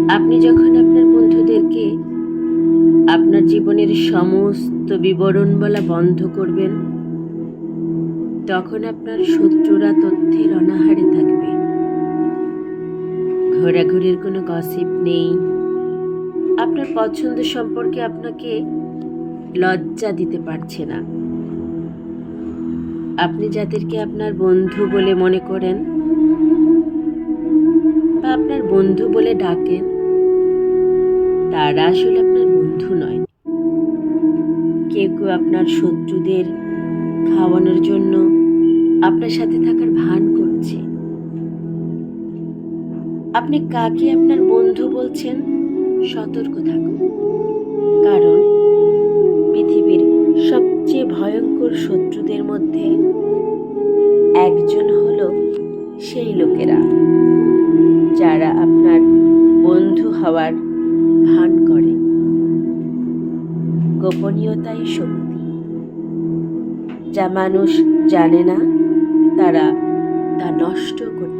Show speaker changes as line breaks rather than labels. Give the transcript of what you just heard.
আপনি যখন আপনার বন্ধুদেরকে আপনার জীবনের সমস্ত বিবরণ বলা বন্ধ করবেন, তখন আপনার শত্রুরা তথ্যের অনাহারে থাকবে। ঘোরাঘুরির কোনো গসিপ নেই। আপনার পছন্দ সম্পর্কে আপনাকে লজ্জা দিতে পারছে না। আপনি যাদেরকে আপনার বন্ধু বলে মনে করেন বা আপনার বন্ধু বলে ডাকেন, তারা আসলে আপনার বন্ধু নয়। কেউ কেউ আপনার শত্রুদের খাওয়ানোর জন্য আপনার সাথে থাকার ভান করছে। আপনি কাকে আপনার বন্ধু বলছেন, সতর্ক থাকুন। কারণ পৃথিবীর সবচেয়ে ভয়ঙ্কর শত্রুদের মধ্যে একজন হলো সেই লোকেরা যারা আপনার বন্ধু হওয়ার ভান করে। গোপনীয়তাই শক্তি। যা মানুষ জানে না, তারা তা নষ্ট করতে